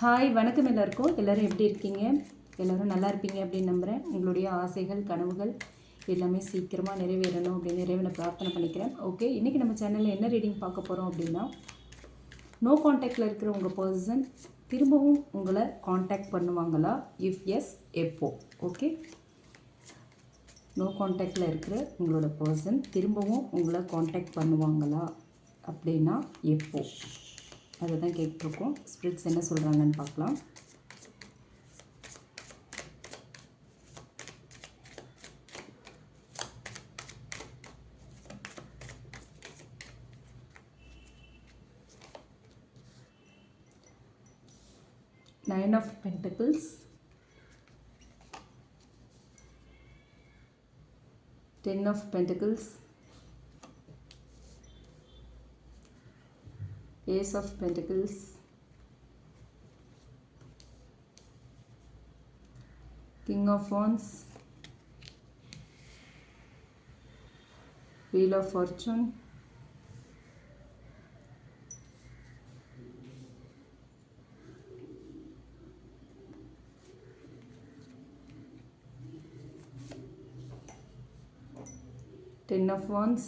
Hi வணக்கம் எல்லாருக்கும். எல்லோரும் எப்படி இருக்கீங்க? எல்லோரும் நல்லா இருப்பீங்க அப்படின்னு நம்புகிறேன். உங்களுடைய ஆசைகள் கனவுகள் எல்லாமே சீக்கிரமாக நிறைவேறணும் அப்படின்னு இறைவனை பிரார்த்தனை பண்ணிக்கிறேன். ஓகே, இன்றைக்கி நம்ம சேனலில் என்ன ரீடிங் பார்க்க போகிறோம் அப்படின்னா, நோ காண்டாக்டில் இருக்கிற உங்கள் பர்சன் திரும்பவும் உங்களை காண்டாக்ட் பண்ணுவாங்களா? இஃப் எஸ், எப்போ? ஓகே, நோ காண்டாக்டில் இருக்கிற உங்களோட பர்சன் திரும்பவும் உங்களை காண்டாக்ட் பண்ணுவாங்களா அப்படின்னா எப்போ? அதை தான் கேட்டிருக்கோம். ஸ்பிரிட்ஸ் என்ன சொல்கிறாங்கன்னு பார்க்கலாம். Nine of Pentacles, Ten of Pentacles, Ace of Pentacles, King of Wands, Wheel of Fortune, Ten of Wands,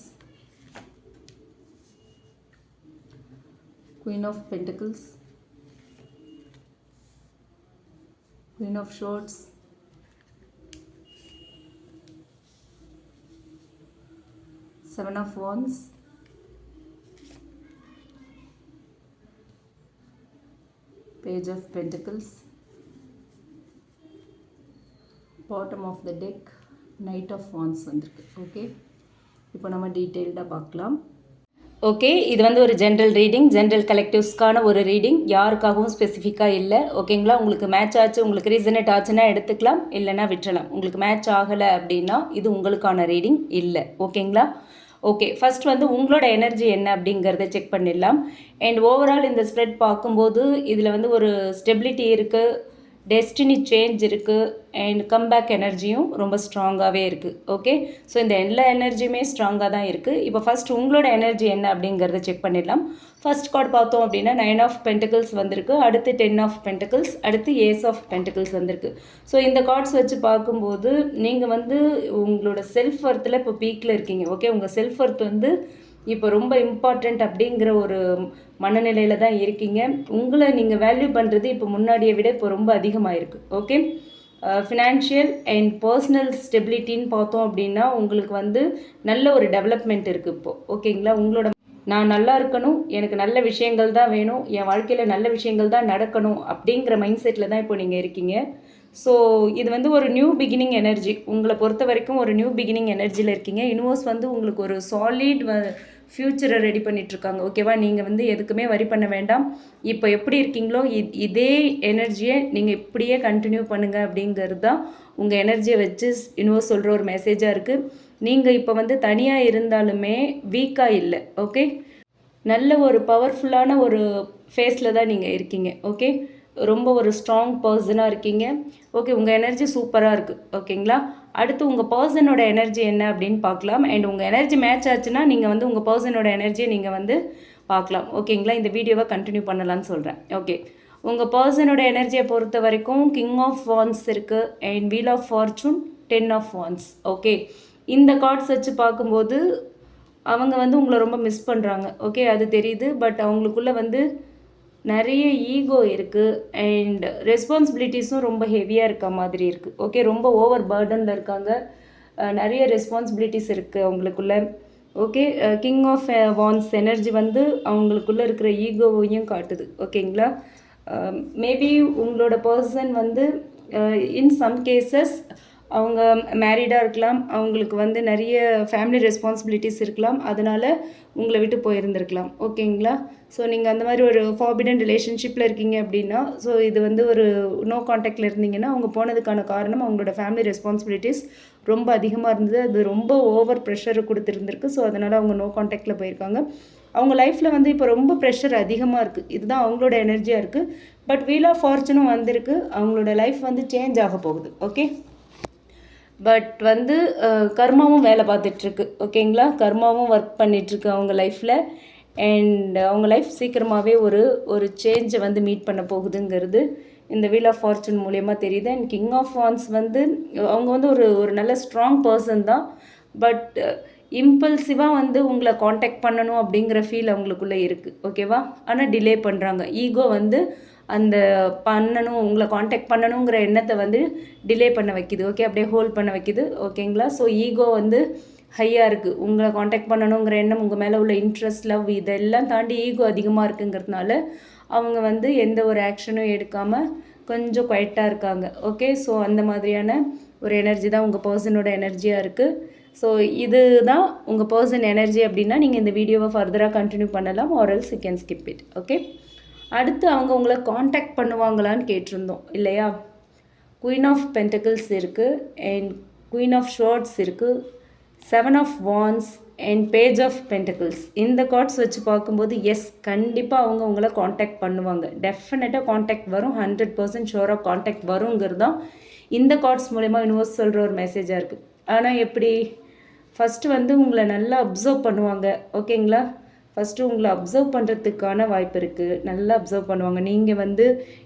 Queen of Pentacles, Queen of Swords, Seven of Wands, Page of Pentacles, bottom of the deck, Knight of Wands வந்திருக்கு. Okay, இப்போ நம்ம டீட்டெயில்டாக பார்க்கலாம். Okay, இது வந்து ஒரு general reading, general கலெக்டிவ்ஸ்க்கான ஒரு reading, யாருக்காகவும் ஸ்பெசிஃபிக்காக இல்லை. ஓகேங்களா, உங்களுக்கு மேட்ச் ஆச்சு, உங்களுக்கு ரீசனேட் ஆச்சுன்னா எடுத்துக்கலாம், இல்லைன்னா விட்டுறலாம். உங்களுக்கு மேட்ச் ஆகலை அப்படின்னா இது உங்களுக்கான ரீடிங் இல்லை. ஓகேங்களா, ஓகே, ஃபஸ்ட் வந்து உங்களோட எனர்ஜி என்ன அப்படிங்கிறத செக் பண்ணிடலாம். அண்ட் ஓவரால் இந்த ஸ்ப்ரெட் பார்க்கும்போது இதில் வந்து ஒரு ஸ்டெபிலிட்டி இருக்குது, டெஸ்டினி சேஞ்ச் இருக்குது, அண்ட் கம்பேக் எனர்ஜியும் ரொம்ப ஸ்ட்ராங்காகவே இருக்குது. ஓகே, ஸோ இந்த எல்லா எனர்ஜியுமே ஸ்ட்ராங்காக தான் இருக்குது. இப்போ ஃபஸ்ட் உங்களோட எனர்ஜி என்ன அப்படிங்கிறத செக் பண்ணிடலாம். ஃபர்ஸ்ட் கார்டு பார்த்தோம் அப்படின்னா நைன் ஆஃப் பென்டிகிள்ஸ் வந்திருக்கு, அடுத்து டென் ஆஃப் பென்டிகிள்ஸ், அடுத்து ஏஸ் ஆஃப் பென்டிகிள்ஸ் வந்திருக்கு. ஸோ இந்த கார்ட்ஸ் வச்சு பார்க்கும்போது நீங்கள் வந்து உங்களோட செல்ஃப் ஒர்த்தில் இப்போ பீக்கில் இருக்கீங்க. ஓகே, உங்கள் செல்ஃப் ஒர்த் வந்து இப்போ ரொம்ப இம்பார்ட்டண்ட் அப்படிங்கிற ஒரு மனநிலையில் தான் இருக்கீங்க. உங்களை நீங்கள் வேல்யூ பண்ணுறது இப்போ முன்னாடியை விட இப்போ ரொம்ப அதிகமாக இருக்குது. ஓகே, ஃபினான்ஷியல் அண்ட் பர்சனல் ஸ்டெபிலிட்டின்னு பார்த்தோம் அப்படின்னா உங்களுக்கு வந்து நல்ல ஒரு டெவலப்மெண்ட் இருக்குது இப்போது. ஓகேங்களா, உங்களோட நான் நல்லா இருக்கணும், எனக்கு நல்ல விஷயங்கள் தான் வேணும், என் வாழ்க்கையில் நல்ல விஷயங்கள் தான் நடக்கணும் அப்படிங்கிற மைண்ட் செட்டில் தான் இப்போ நீங்கள் இருக்கீங்க. ஸோ இது வந்து ஒரு நியூ பிகினிங் எனர்ஜி, உங்களை பொறுத்த வரைக்கும் ஒரு நியூ பிகினிங் எனர்ஜியில் இருக்கீங்க. யூனிவர்ஸ் வந்து உங்களுக்கு ஒரு சாலிட் ஃப்யூச்சரை ரெடி பண்ணிகிட்ருக்காங்க. ஓகேவா, நீங்கள் வந்து எதுக்குமே வரி பண்ண வேண்டாம். இப்போ எப்படி இருக்கீங்களோ இதே எனர்ஜியை நீங்கள் இப்படியே கண்டினியூ பண்ணுங்கள் அப்படிங்கிறது தான் உங்கள் எனர்ஜியை வச்சு யூனிவர்ஸ் சொல்கிற ஒரு மெசேஜாக இருக்குது. நீங்கள் இப்போ வந்து தனியாக இருந்தாலுமே வீக்காக இல்லை. ஓகே, நல்ல ஒரு பவர்ஃபுல்லான ஒரு ஃபேஸில் தான் நீங்கள் இருக்கீங்க. ஓகே, ரொம்ப ஒரு ஸ்ட்ராங் பர்சனாக இருக்கீங்க. ஓகே, உங்கள் எனர்ஜி சூப்பராக இருக்குது. ஓகேங்களா, அடுத்து உங்கள் பர்சனோட எனர்ஜி என்ன அப்படின்னு பார்க்கலாம். அண்ட் உங்கள் எனர்ஜி மேட்ச் ஆச்சுன்னா நீங்கள் வந்து உங்கள் பர்சனோட எனர்ஜியை நீங்கள் வந்து பார்க்கலாம். ஓகேங்களா, இந்த வீடியோவை கண்டினியூ பண்ணலான்னு சொல்கிறேன். ஓகே, உங்கள் பர்சனோட எனர்ஜியை பொறுத்த வரைக்கும் கிங் ஆஃப் வான்ஸ் இருக்குது, and wheel of fortune, ten of wands. Okay, இந்த கார்ட்ஸ் வச்சு பார்க்கும்போது அவங்க வந்து உங்களை ரொம்ப மிஸ் பண்ணுறாங்க. ஓகே, அது தெரியுது. பட் அவங்களுக்குள்ளே வந்து நிறைய ஈகோ இருக்குது, அண்ட் ரெஸ்பான்சிபிலிட்டிஸும் ரொம்ப ஹெவியாக இருக்க மாதிரி இருக்குது. ஓகே, ரொம்ப ஓவர் பர்டனில் இருக்காங்க, நிறைய ரெஸ்பான்சிபிலிட்டிஸ் இருக்குது அவங்களுக்குள்ள. Okay, king of wands energy வந்து அவங்களுக்குள்ளே இருக்கிற ஈகோவையும் காட்டுது. ஓகேங்களா, மேபி உங்களோட பர்சன் வந்து இன் சம் கேசஸ் அவங்க மேரீடாக இருக்கலாம், அவங்களுக்கு வந்து நிறைய ஃபேமிலி ரெஸ்பான்சிபிலிட்டிஸ் இருக்கலாம், அதனால் உங்களை விட்டு போயிருந்துருக்கலாம். ஓகேங்களா, ஸோ நீங்கள் அந்த மாதிரி ஒரு ஃபார்பிடன் ரிலேஷன்ஷிப்பில் இருக்கீங்க அப்படின்னா, ஸோ இது வந்து ஒரு நோ காண்டாக்டில் இருந்தீங்கன்னா அவங்க போனதுக்கான காரணம் அவங்களோட ஃபேமிலி ரெஸ்பான்சிபிலிட்டிஸ் ரொம்ப அதிகமாக இருந்தது, அது ரொம்ப ஓவர் ப்ரெஷரை கொடுத்துருந்துருக்கு. ஸோ அதனால் அவங்க நோ காண்டாக்டில் போயிருக்காங்க. அவங்க லைஃப்பில் வந்து இப்போ ரொம்ப ப்ரெஷர் அதிகமாக இருக்குது, இதுதான் அவங்களோட எனர்ஜியாக இருக்குது. பட் வீல் ஆஃப் ஃபார்ச்சூனும் வந்திருக்கு, அவங்களோட லைஃப் வந்து சேஞ்ச் ஆக போகுது. ஓகே, பட் வந்து கர்மாவும் வேலை பார்த்துட்ருக்கு. ஓகேங்களா, கர்மாவும் ஒர்க் பண்ணிகிட்ருக்கு அவங்க லைஃப்பில். அண்ட் அவங்க லைஃப் சீக்கிரமாகவே ஒரு சேஞ்சை வந்து மீட் பண்ண போகுதுங்கிறது இந்த வீல் ஆஃப் ஃபார்ச்சூன் மூலயமா தெரியுது. அண்ட் கிங் ஆஃப் வான்ஸ் வந்து அவங்க வந்து ஒரு நல்ல ஸ்ட்ராங் பர்சன் தான். பட் இம்பல்சிவாக வந்து உங்களை காண்டாக்ட் பண்ணணும் அப்படிங்கிற ஃபீல் அவங்களுக்குள்ளே இருக்குது. ஓகேவா? ஆனால் டிலே பண்ணுறாங்க. ஈகோ வந்து அந்த பண்ணணும், உங்களை காண்டாக்ட் பண்ணணுங்கிற எண்ணத்தை வந்து டிலே பண்ண வைக்கிது. ஓகே, அப்படியே ஹோல்ட் பண்ண வைக்கிது. ஓகேங்களா? ஸோ ஈகோ வந்து ஹையாக இருக்குது. உங்களை காண்டாக்ட் பண்ணணுங்கிற எண்ணம், உங்கள் மேலே உள்ள இன்ட்ரெஸ்ட், லவ் இதெல்லாம் தாண்டி ஈகோ அதிகமாக இருக்குங்கிறதுனால அவங்க வந்து எந்த ஒரு ஆக்ஷனும் எடுக்காமல் கொஞ்சம் குவைட்டாக இருக்காங்க. ஓகே, ஸோ அந்த மாதிரியான ஒரு எனர்ஜி தான் உங்கள் பர்சனோட எனர்ஜியாக இருக்குது. ஸோ இது தான் உங்கள் பர்சன் எனர்ஜி அப்படின்னா நீங்கள் இந்த வீடியோவை ஃபர்தராக கண்டினியூ பண்ணலாம், or else you can skip it. Okay, அடுத்து அவங்க உங்களை காண்டாக்ட் பண்ணுவாங்களான்னு கேட்டிருந்தோம் இல்லையா? குயின் ஆஃப் பென்டக்கிள்ஸ் இருக்குது, அண்ட் குயின் ஆஃப் ஷார்ட்ஸ் இருக்குது, 7 of wands and page of pentacles. இந்த கார்ட்ஸ் வச்சு பார்க்கும்போது எஸ், கண்டிப்பாக அவங்க உங்களை காண்டாக்ட் பண்ணுவாங்க. டெஃபினட்டாக காண்டாக்ட் வரும், 100% ஷோராக காண்டாக்ட் வருங்கிறது தான் இந்த கார்ட்ஸ் மூலமா யூனிவர்ஸ் சொல்கிற ஒரு மெசேஜாக இருக்குது. ஆனால் எப்படி? ஃபஸ்ட்டு வந்து உங்களை நல்லா அப்சர்வ் பண்ணுவாங்க. ஓகேங்களா? ஃபஸ்ட்டு உங்களை அப்சர்வ் பண்ணுறதுக்கான வாய்ப்பு இருக்குது. நல்லா அப்சர்வ் பண்ணுவாங்க. நீங்கள் வந்து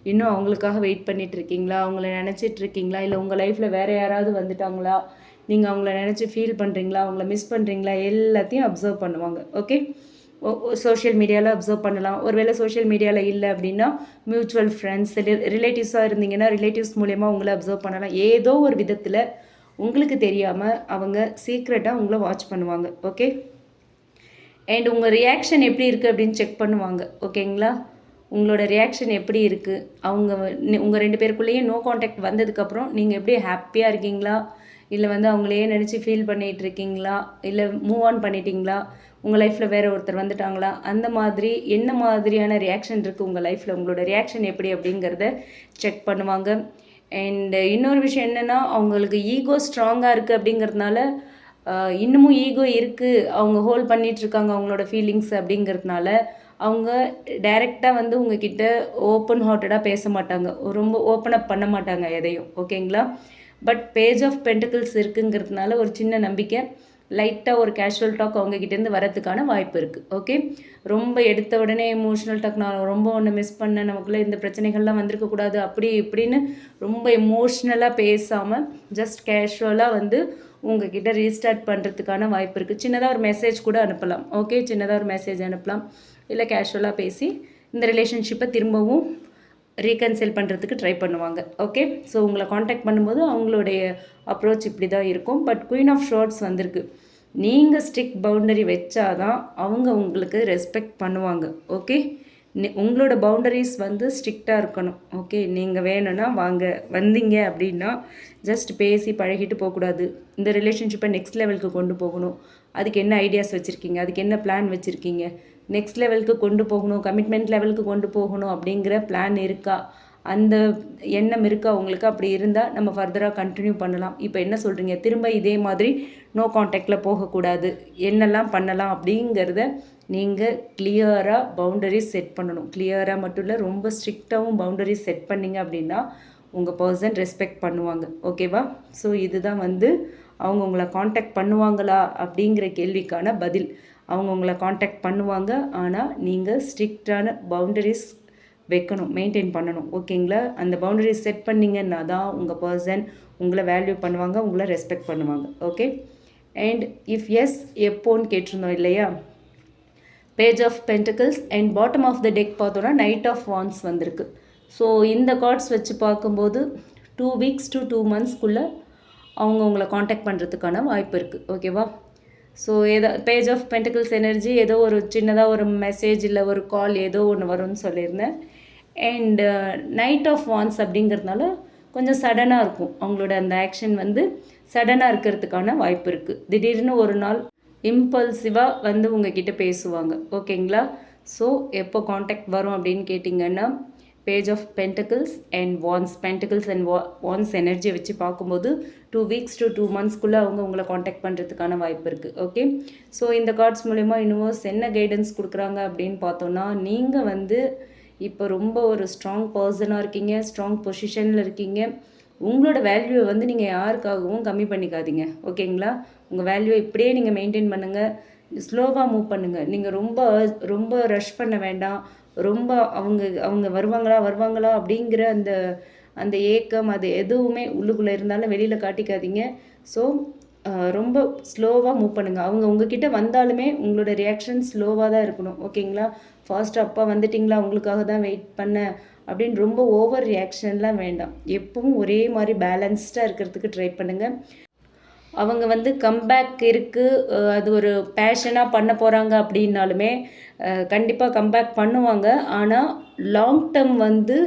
இன்னும் அவங்களுக்காக வெயிட் பண்ணிகிட்டு இருக்கீங்களா, அவங்கள நினச்சிட்டு இருக்கீங்களா, இல்லை உங்கள் லைஃப்பில் வேறு யாராவது வந்துட்டாங்களா, நீங்கள் அவங்கள நினச்சி ஃபீல் பண்ணுறீங்களா, அவங்கள மிஸ் பண்ணுறீங்களா, எல்லாத்தையும் அப்சர்வ் பண்ணுவாங்க. ஓகே, சோஷியல் மீடியாவில் அப்சர்வ் பண்ணலாம். ஒருவேளை சோஷியல் மீடியாவில் இல்லை அப்படின்னா மியூச்சுவல் ஃப்ரெண்ட்ஸ், ரிலேட்டிவ்ஸாக இருந்தீங்கன்னா ரிலேட்டிவ்ஸ் மூலயமா உங்களை அப்சர்வ் பண்ணலாம். ஏதோ ஒரு விதத்தில் உங்களுக்கு தெரியாமல் அவங்க சீக்ரெட்டாக உங்களை வாட்ச் பண்ணுவாங்க. ஓகே, அண்ட் உங்கள் ரியாக்ஷன் எப்படி இருக்குது அப்படின்னு செக் பண்ணுவாங்க. ஓகேங்களா? உங்களோட ரியாக்ஷன் எப்படி இருக்குது, அவங்க உங்கள் 2 பேருக்குள்ளேயும் நோ காண்டாக்ட் வந்ததுக்கப்புறம் நீங்கள் எப்படி ஹாப்பியாக இருக்கீங்களா, இல்லை வந்து அவங்களையே நினச்சி ஃபீல் பண்ணிகிட்டு இருக்கீங்களா, இல்லை மூவ் ஆன் பண்ணிட்டீங்களா, உங்கள் லைஃப்பில் வேறு ஒருத்தர் வந்துட்டாங்களா, அந்த மாதிரி என்ன மாதிரியான ரியாக்ஷன் இருக்குது உங்கள் லைஃப்பில், உங்களோட ரியாக்ஷன் எப்படி அப்படிங்கிறத செக் பண்ணுவாங்க. அண்டு இன்னொரு விஷயம் என்னென்னா, அவங்களுக்கு ஈகோ ஸ்ட்ராங்காக இருக்குது அப்படிங்கிறதுனால இன்னமும் ஈகோ இருக்குது, அவங்க ஹோல்ட் பண்ணிகிட்ருக்காங்க அவங்களோட ஃபீலிங்ஸ் அப்படிங்கிறதுனால அவங்க டைரெக்டாக வந்து உங்ககிட்ட ஓப்பன் ஹார்ட்டடாக பேச மாட்டாங்க, ரொம்ப ஓப்பன் அப் பண்ண மாட்டாங்க எதையும். ஓகேங்களா? பட் பேஜ் ஆஃப் பென்டக்கிள்ஸ் இருக்குங்கிறதுனால ஒரு சின்ன நம்பிக்கை, லைட்டாக ஒரு கேஷுவல் டாக் அவங்ககிட்டேருந்து வரதுக்கான வாய்ப்பு இருக்குது. ஓகே, ரொம்ப எடுத்த உடனே எமோஷ்னல் டாக், நான் ரொம்ப ஒன்று மிஸ் பண்ணேன், நமக்குள்ளே இந்த பிரச்சனைகள்லாம் வந்திருக்கக்கூடாது அப்படி இப்படின்னு ரொம்ப எமோஷ்னலாக பேசாமல் ஜஸ்ட் கேஷுவலாக வந்து உங்ககிட்ட ரீஸ்டார்ட் பண்ணுறதுக்கான வாய்ப்பு இருக்குது. சின்னதாக ஒரு மெசேஜ் கூட அனுப்பலாம். ஓகே, சின்னதாக ஒரு மெசேஜ் அனுப்பலாம், இல்லை கேஷுவலாக பேசி இந்த ரிலேஷன்ஷிப்பை திரும்பவும் ரீகன்சைல் பண்ணுறதுக்கு ட்ரை பண்ணுவாங்க. ஓகே, ஸோ உங்களை காண்டாக்ட் பண்ணும்போது அவங்களுடைய அப்ரோச் இப்படி தான் இருக்கும். பட் குயின் ஆஃப் ஷார்ட்ஸ் வந்திருக்கு. நீங்கள் ஸ்ட்ரிக்ட் பவுண்டரி வச்சாதான் அவங்க உங்களுக்கு ரெஸ்பெக்ட் பண்ணுவாங்க. ஓகே, உங்களோட பவுண்டரிஸ் வந்து ஸ்ட்ரிக்டாக இருக்கணும். ஓகே, நீங்கள் வேணும்னா வாங்க, வந்தீங்க அப்படின்னா ஜஸ்ட் பேசி பழகிட்டு போகக்கூடாது. இந்த ரிலேஷன்ஷிப்பை நெக்ஸ்ட் லெவலுக்கு கொண்டு போகணும். அதுக்கு என்ன ஐடியாஸ் வச்சுருக்கீங்க, அதுக்கு என்ன பிளான் வச்சுருக்கீங்க, நெக்ஸ்ட் லெவலுக்கு கொண்டு போகணும், கமிட்மெண்ட் லெவலுக்கு கொண்டு போகணும் அப்படிங்கிற பிளான் இருக்கா, அந்த எண்ணம் இருக்கா உங்களுக்கு? அப்படி இருந்தால் நம்ம ஃபர்தராக கண்டினியூ பண்ணலாம். இப்போ என்ன சொல்கிறீங்க, திரும்ப இதே மாதிரி நோ காண்டாக்டில் போகக்கூடாது, என்னெல்லாம் பண்ணலாம் அப்படிங்கிறத நீங்கள் கிளியராக பவுண்டரிஸ் செட் பண்ணணும். கிளியராக மட்டும் இல்லை, ரொம்ப ஸ்ட்ரிக்டாகவும் பவுண்டரிஸ் செட் பண்ணிங்க அப்படின்னா உங்கள் பர்சன் ரெஸ்பெக்ட் பண்ணுவாங்க. ஓகேவா? ஸோ இதுதான் வந்து அவங்க உங்களை காண்டாக்ட் பண்ணுவாங்களா அப்படிங்கிற கேள்விக்கான பதில். அவங்க உங்களை காண்டாக்ட் பண்ணுவாங்க, ஆனால் நீங்கள் ஸ்ட்ரிக்டான பவுண்டரிஸ் வைக்கணும், மெயின்டைன் பண்ணணும். ஓகேங்களா? அந்த பவுண்டரிஸ் செட் பண்ணிங்கன்னா தான் உங்கள் பர்சன் உங்களை வேல்யூ பண்ணுவாங்க, உங்களை ரெஸ்பெக்ட் பண்ணுவாங்க. ஓகே, அண்ட் இஃப் எஸ் எப்போன்னு கேட்டிருந்தோம் இல்லையா? Page of pentacles and bottom of the deck பார்த்தோன்னா நைட் ஆஃப் வான்ஸ் வந்திருக்கு. ஸோ இந்த கார்ட்ஸ் வச்சு பார்க்கும்போது 2 வீக்ஸ் to 2 monthsக்குள்ளே அவங்க உங்களை காண்டாக்ட் பண்ணுறதுக்கான வாய்ப்பு இருக்குது. ஓகேவா? So page of pentacles energy ஏதோ ஒரு சின்னதாக ஒரு மெசேஜ் இல்லை ஒரு கால் ஏதோ ஒன்று வரும்னு சொல்லியிருந்தேன். அண்ட் நைட் ஆஃப் வான்ஸ் அப்படிங்கிறதுனால கொஞ்சம் சடனாக இருக்கும். அவங்களோட அந்த ஆக்ஷன் வந்து சடனாக இருக்கிறதுக்கான வாய்ப்பு இருக்குது. திடீர்னு ஒரு நாள் இம்பல்சிவாக வந்து உங்ககிட்ட பேசுவாங்க. ஓகேங்களா? ஸோ எப்போ காண்டாக்ட் வரும் அப்படின்னு கேட்டிங்கன்னா page of pentacles and wands, pentacles and wands எனர்ஜியை வச்சு பார்க்கும்போது 2 வீக்ஸ் to 2 monthsக்குள்ளே அவங்க உங்களை காண்டாக்ட் பண்ணுறதுக்கான வாய்ப்பு இருக்குது. ஓகே, ஸோ இந்த கார்ட்ஸ் மூலிமா யூனிவர்ஸ் என்ன கைடன்ஸ் கொடுக்குறாங்க அப்படின்னு பார்த்தோன்னா, நீங்கள் வந்து இப்போ ரொம்ப ஒரு ஸ்ட்ராங் பர்சனாக இருக்கீங்க, ஸ்ட்ராங் பொசிஷனில் இருக்கீங்க. உங்களோட வேல்யூவை வந்து நீங்கள் யாருக்காகவும் கம்மி பண்ணிக்காதீங்க. ஓகேங்களா? உங்கள் வேல்யூவை இப்படியே நீங்கள் மெயின்டைன் பண்ணுங்கள். ஸ்லோவாக மூவ் பண்ணுங்கள். நீங்கள் ரொம்ப ரொம்ப ரஷ் பண்ண வேண்டாம். ரொம்ப அவங்க அவங்க வருவாங்களா அப்படிங்கிற அந்த அந்த ஏக்கம் அது எதுவுமே உள்ளுக்குள்ளே இருந்தாலும் வெளியில் காட்டிக்காதீங்க. ஸோ ரொம்ப ஸ்லோவாக மூவ் பண்ணுங்கள். அவங்க உங்ககிட்ட வந்தாலுமே உங்களோட ரியாக்ஷன் ஸ்லோவாக தான் இருக்கணும். ஓகேங்களா? ஃபாஸ்ட்டாக அப்பா வந்துட்டிங்களா உங்களுக்காக தான் வெயிட் பண்ணேன் அப்படின்னு ரொம்ப ஓவர் ரியாக்ஷன்லாம் வேண்டாம். எப்பவும் ஒரே மாதிரி பேலன்ஸ்டாக இருக்கிறதுக்கு ட்ரை பண்ணுங்கள். அவங்க வந்து கம்பேக் இருக்குது, அது ஒரு பேஷனாக பண்ண போகிறாங்க அப்படின்னாலுமே கண்டிப்பாக கம்பேக் பண்ணுவாங்க. ஆனால் லாங் டேர்ம் வந்து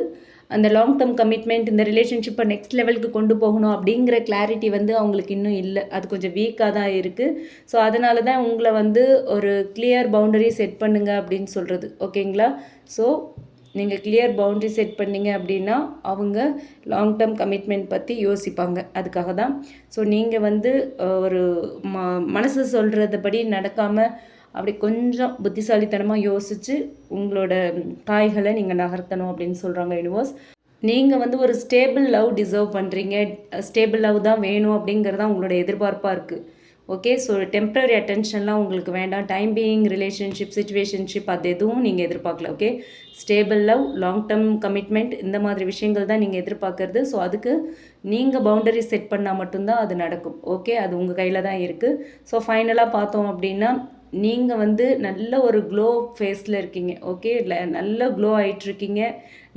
அந்த லாங் டேர்ம் கமிட்மெண்ட் இந்த ரிலேஷன்ஷிப்பை நெக்ஸ்ட் லெவலுக்கு கொண்டு போகணும் அப்படிங்கிற கிளாரிட்டி வந்து அவங்களுக்கு இன்னும் இல்லை. அது கொஞ்சம் வீக்காக தான் இருக்குது. ஸோ அதனால தான் உங்களை வந்து ஒரு கிளியர் பவுண்டரி செட் பண்ணுங்க அப்படின்னு சொல்கிறது. ஓகேங்களா? ஸோ நீங்கள் கிளியர் பவுண்டரி செட் பண்ணிங்க அப்படின்னா அவங்க லாங் டேர்ம் கமிட்மெண்ட் பற்றி யோசிப்பாங்க. அதுக்காக தான். ஸோ நீங்கள் வந்து ஒரு மனசு சொல்கிறதுபடி நடக்காமல் அப்படி கொஞ்சம் புத்திசாலித்தனமாக யோசித்து உங்களோட காய்களை நீங்கள் நகர்த்தணும் அப்படின்னு சொல்கிறாங்க யூனிவர்ஸ். நீங்கள் வந்து ஒரு ஸ்டேபிள் லவ் டிசர்வ் பண்ணுறீங்க. ஸ்டேபிள் லவ் தான் வேணும் அப்படிங்கிறது தான் உங்களோட எதிர்பார்ப்பாக இருக்குது. ஓகே, ஸோ டெம்ப்ரரி அட்டென்ஷன்லாம் உங்களுக்கு வேண்டாம். டைம் பீயிங் ரிலேஷன்ஷிப், சிச்சுவேஷன்ஷிப் அது எதுவும் நீங்கள் எதிர்பார்க்கல. Okay, stable love, long term commitment இந்த மாதிரி விஷயங்கள் தான் நீங்கள் எதிர்பார்க்கறது. ஸோ அதுக்கு நீங்கள் பவுண்டரி செட் பண்ணால் மட்டும்தான் அது நடக்கும். ஓகே, அது உங்கள் கையில் தான் இருக்குது. ஸோ ஃபைனலாக பார்த்தோம் அப்படின்னா நீங்கள் வந்து நல்ல ஒரு க்ளோ ஃபேஸில் இருக்கீங்க. ஓகே, நல்ல க்ளோ ஆகிட்டுருக்கீங்க.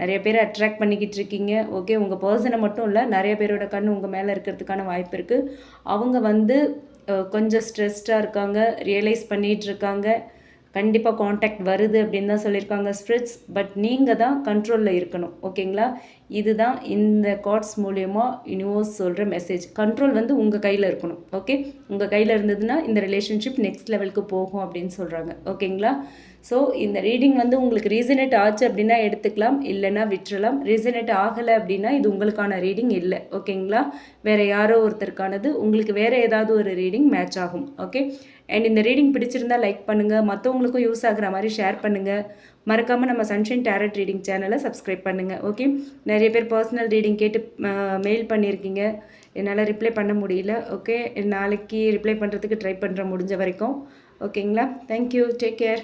நிறைய பேரை அட்ராக்ட் பண்ணிக்கிட்டு இருக்கீங்க. ஓகே, உங்கள் பர்சனை மட்டும் இல்லை, நிறைய பேரோட கண் உங்கள் மேலே இருக்கிறதுக்கான வாய்ப்பு இருக்குது. அவங்க வந்து கொஞ்சம் ஸ்ட்ரெஸ்டாக இருக்காங்க, ரியலைஸ் பண்ணிகிட்ருக்காங்க. கண்டிப்பாக காண்டாக்ட் வருது அப்படின்னு தான் சொல்லியிருக்காங்க ஸ்பிரிட்ஸ். பட் நீங்கள் தான் கண்ட்ரோலில் இருக்கணும். ஓகேங்களா? இதுதான் இந்த கார்ட்ஸ் மூலயமா யூனிவர்ஸ் சொல்கிற மெசேஜ். கண்ட்ரோல் வந்து உங்கள் கையில் இருக்கணும். ஓகே, உங்கள் கையில் இருந்ததுன்னா இந்த ரிலேஷன்ஷிப் நெக்ஸ்ட் லெவலுக்கு போகும் அப்படின்னு சொல்கிறாங்க. ஓகேங்களா? ஸோ இந்த ரீடிங் வந்து உங்களுக்கு ரீசனேட் ஆச்சு அப்படின்னா எடுத்துக்கலாம், இல்லைன்னா விட்டுறலாம். ரீசனேட் ஆகலை அப்படின்னா இது உங்களுக்கான ரீடிங் இல்லை. ஓகேங்களா? வேறு யாரோ ஒருத்தருக்கானது. உங்களுக்கு வேறு ஏதாவது ஒரு ரீடிங் மேட்ச் ஆகும். ஓகே, அண்ட் இந்த ரீடிங் பிடிச்சிருந்தா லைக் பண்ணுங்கள், மற்றவங்களுக்கும் யூஸ் ஆகிற மாதிரி ஷேர் பண்ணுங்கள். மறக்காமல் நம்ம சன்ஷைன் டேரட் ரீடிங் சேனலை சப்ஸ்கிரைப் பண்ணுங்கள். ஓகே, நிறைய பேர் பர்சனல் ரீடிங் கேட்டு மெயில் பண்ணியிருக்கீங்க, என்னால் ரிப்ளை பண்ண முடியல. ஓகே, நாளைக்கு ரிப்ளை பண்ணுறதுக்கு ட்ரை பண்ணுற முடிஞ்ச வரைக்கும். ஓகேங்களா? Thank you, take care.